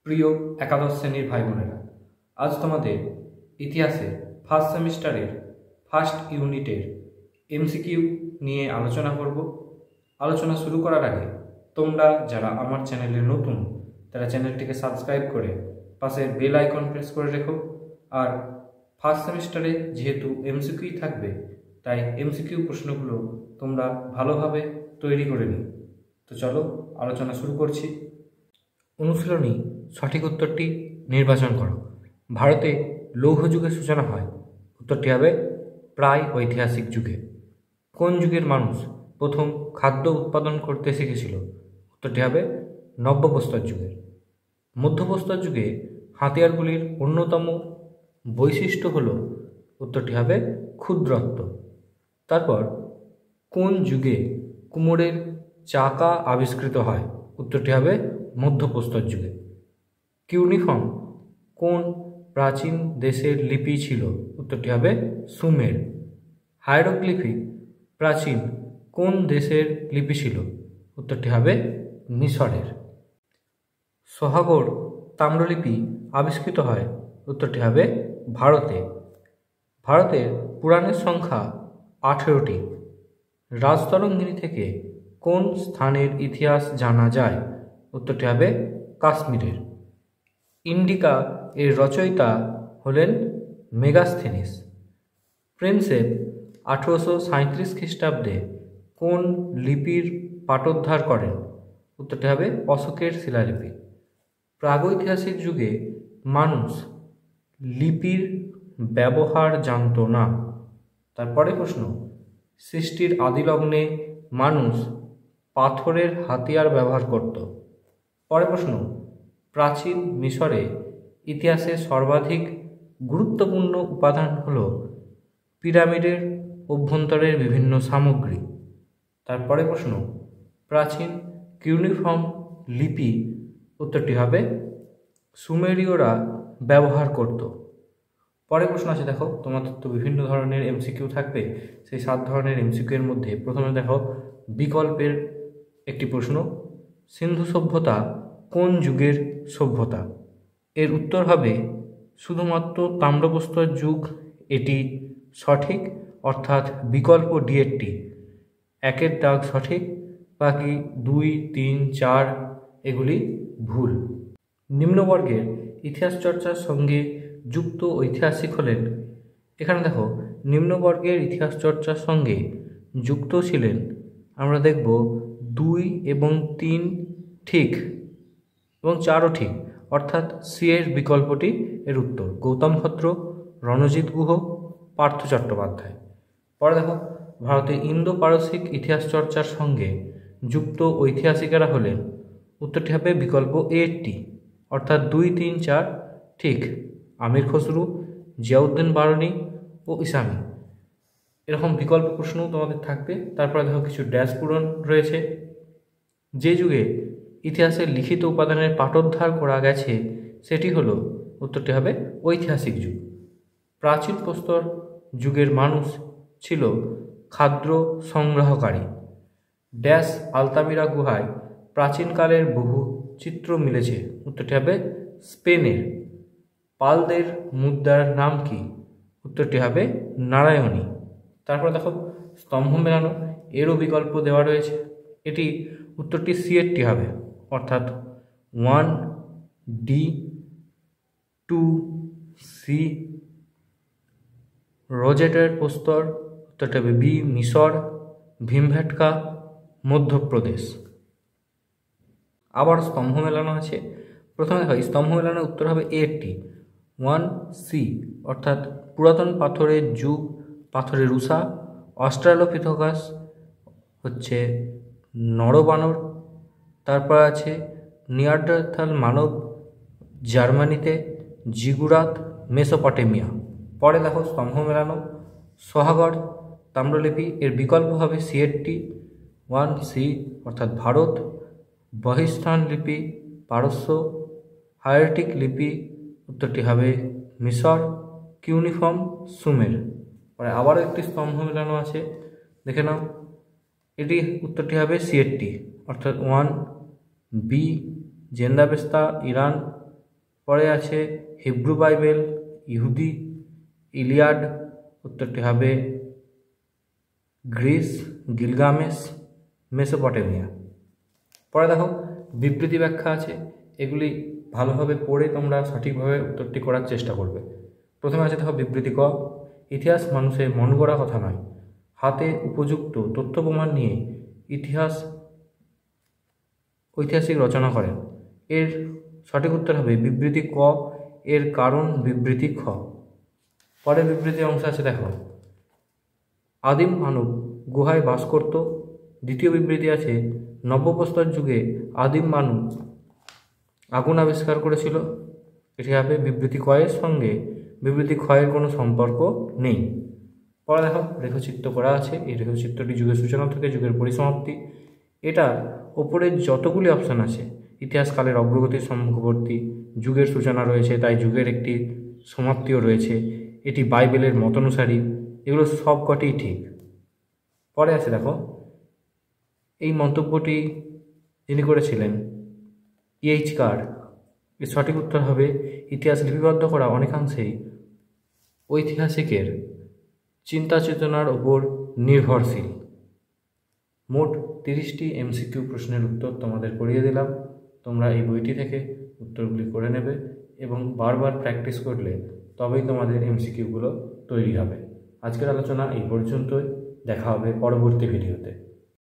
প্রিয় একাদশ শ্রেণীর ভাই বোনেরা, আজ তোমাদের ইতিহাসে ফার্স্ট সেমিস্টারের ফার্স্ট ইউনিটের এমসিকিউ নিয়ে আলোচনা করব। আলোচনা শুরু করার আগে তোমরা যারা আমার চ্যানেলে নতুন তারা চ্যানেলটিকে সাবস্ক্রাইব করে পাশের বেল আইকন প্রেস করে রেখো। আর ফার্স্ট সেমিস্টারে যেহেতু এমসিকিউ থাকবে, তাই এমসিকিউ প্রশ্নগুলো তোমরা ভালোভাবে তৈরি করে নিও। তো চলো আলোচনা শুরু করছি। অনুশীলনী সঠিক উত্তরটি নির্বাচন করো। ভারতে লৌহ যুগের সূচনা হয়। উত্তরটি হবে প্রায় ঐতিহাসিক যুগে। কোন যুগের মানুষ প্রথম খাদ্য উৎপাদন করতে শিখেছিল? উত্তরটি হবে নব্যপ্রস্তর যুগের। মধ্যপ্রস্তর যুগে হাতিয়ারগুলির অন্যতম বৈশিষ্ট্য হল, উত্তরটি হবে ক্ষুদ্রত্ব। তারপর কোন যুগে কুমোরের চাকা আবিষ্কৃত হয়? উত্তরটি হবে মধ্যপ্রস্তর যুগে। কিউনিফর্ম কোন প্রাচীন দেশের লিপি ছিল? উত্তরটি হবে সুমের। হায়ারোগ্লিফিক প্রাচীন কোন দেশের লিপি ছিল? উত্তরটি হবে মিশরের। সহাগর তাম্রলিপি আবিষ্কৃত হয়? উত্তরটি হবে ভারতে। ভারতের পুরাণের সংখ্যা 18টি। রাজতরঙ্গিনী থেকে কোন স্থানের ইতিহাস জানা যায়? উত্তরটি হবে কাশ্মীরের। ইন্ডিকা এর রচয়িতা হলেন মেগাস্থেনিস। প্রিন্সেপ 1837 খ্রিস্টাব্দে কোন লিপির পাঠোদ্ধার করেন? উত্তরটি হবে অশোকের শিলালিপি। প্রাগৈতিহাসিক যুগে মানুষ লিপির ব্যবহার জানত না। তারপরে প্রশ্ন, সৃষ্টির আদিলগ্নে মানুষ পাথরের হাতিয়ার ব্যবহার করত। পরে প্রশ্ন, প্রাচীন মিশরে ইতিহাসে সর্বাধিক গুরুত্বপূর্ণ উপাদান হল পিরামিডের অভ্যন্তরের বিভিন্ন সামগ্রী। তারপরে প্রশ্ন, প্রাচীন কিউনিফর্ম লিপি, উত্তরটি হবে সুমেরীয়রা ব্যবহার করত। পরে প্রশ্ন আছে, দেখো তোমাদের তো বিভিন্ন ধরনের এমসিকিউ থাকবে। সেই 7 ধরনের এমসিকিউ এর মধ্যে প্রথমে দেখো বিকল্পের একটি প্রশ্ন, সিন্ধু সভ্যতা কোন যুগের সভ্যতা? এর উত্তর হবে শুধুমাত্র তাম্রপ্রস্তর যুগ, এটি সঠিক, অর্থাৎ বিকল্প ডি-এরটি 1-এর দাগ সঠিক, বাকি 2, 3, 4 এগুলি ভুল। নিম্নবর্গের ইতিহাস চর্চার সঙ্গে যুক্ত ঐতিহাসিক হলেন। এখানে দেখো নিম্নবর্গের ইতিহাস চর্চার সঙ্গে যুক্ত ছিলেন, আমরা দেখব 2 এবং 3 ঠিক এবং 4ও ঠিক, অর্থাৎ সি এর বিকল্পটি এর উত্তর। গৌতম ভদ্র, রণজিৎ গুহ, পার্থ চট্টোপাধ্যায়। পরে দেখো ভারতে ইন্দো পারসিক ইতিহাস চর্চার সঙ্গে যুক্ত ঐতিহাসিকেরা হলেন। উত্তরটি হবে বিকল্প এ-টি, অর্থাৎ 2, 3, 4 ঠিক। আমির খসরু, জিয়াউদ্দিন বারনী ও ইসামি। এরকম বিকল্প প্রশ্ন তোমাদের থাকবে। তারপরে দেখো কিছু ড্যাশ পূরণ রয়েছে। যে যুগে ইতিহাসের লিখিত উপাদানের পাঠোদ্ধার করা গেছে সেটি হলো, উত্তরটি হবে ঐতিহাসিক যুগ। প্রাচীন প্রস্তর যুগের মানুষ ছিল খাদ্য সংগ্রহকারী। ড্যাশ আলতামিরা গুহায় প্রাচীনকালের বহু চিত্র মিলেছে। উত্তরটি হবে স্পেনের। পালদের মুদ্রার নাম কি? উত্তরটি হবে নারায়ণী। তারপর দেখো স্তম্ভ মেলানো, এরও বিকল্প দেওয়া রয়েছে। এটি উত্তরটি সি-এরটি হবে, অর্থাৎ 1 ডি, 2 সি। রোজেটের প্রস্তর, উত্তরটি হবে বি মিশর। ভীমভেটকা মধ্যপ্রদেশ। আবার স্তম্ভ মেলানো আছে। প্রথমে হয় স্তম্ভ মেলানোর উত্তর হবে এ-টি 1 সি, অর্থাৎ পুরাতন পাথরের যুগ, পাথরের উষা। অস্ট্রালোপিথেকাস হচ্ছে নরবানর। তারপর আছে নিয়ান্ডারথাল মানব জার্মানিতে, জিগুরাত মেসোপটেমিয়া। পরে দেখো স্তম্ভ মেলানো, সহাগর তাম্রলিপি, এর বিকল্প হবে সি-এরটি 1 সি, অর্থাৎ ভারত। বহিস্থান লিপি পারস্য। হায়ারটিক লিপি, উত্তরটি হবে মিশর। কিউনিফর্ম সুমের। পরে আবারও একটি স্তম্ভ মেলানো আছে, দেখে নাও। এটি উত্তরটি হবে সি-এরটি, অর্থাৎ 1 বি জেন্দাবেস্তা ইরান। পরে আছে হিব্রু বাইবেল, ইহুদি, ইলিয়াড, উত্তরটি হবে গ্রিস, গিলগামেশ, মেসোপটেমিয়া। পরে দেখো বিবৃতি ব্যাখ্যা আছে, এগুলি ভালোভাবে পড়ে তোমরা সঠিকভাবে উত্তরটি করার চেষ্টা করবে। প্রথমে আছে দেখো বিবৃতি ক, ইতিহাস মানুষের মন গড়া কথা নয়, হাতে উপযুক্ত তথ্য প্রমাণ নিয়ে ঐতিহাসিক রচনা করেন। এর সঠিক উত্তর হবে বিবৃতি ক, এর কারণ বিবৃতি খ। পরের বিবৃতি অংশ আছে দেখো, আদিম মানব গুহায় বাস করত। দ্বিতীয় বিবৃতি আছে, নব্যপ্রস্তর যুগে আদিম মানব আগুন আবিষ্কার করেছিল। এটি হবে বিবৃতি ক এর সঙ্গে বিবৃতি খ এর কোনো সম্পর্ক নেই। পরে দেখো রেখাচিত্র করা আছে, এই রেখাচিত্রটি যুগের সূচনা থেকে যুগের পরিসমাপ্তি। এটা ওপরের যতগুলি অপশান আছে, ইতিহাসকালের অগ্রগতির সম্মুখবর্তী, যুগের সূচনা রয়েছে তাই যুগের একটি সমাপ্তিও রয়েছে, এটি বাইবেলের মতানুসারী, এগুলো সব কটিই ঠিক। পরে আছে দেখো, এই মন্তব্যটি যিনি করেছিলেন ইএইচ কার, এর সঠিক উত্তর হবে ইতিহাস লিপিবদ্ধ করা অনেকাংশেই ঐতিহাসিকের চিন্তা চেতনার ওপর নির্ভরশীল। মোট 30টি এমসিকিউ প্রশ্নের উত্তর তোমাদের করিয়ে দিলাম। তোমরা এই বইটি থেকে উত্তরগুলি করে নেবে এবং বারবার প্র্যাকটিস করলে তবেই তোমাদের এমসিকিউগুলো তৈরি হবে। আজকের আলোচনা এই পর্যন্তই, দেখা হবে পরবর্তী ভিডিওতে।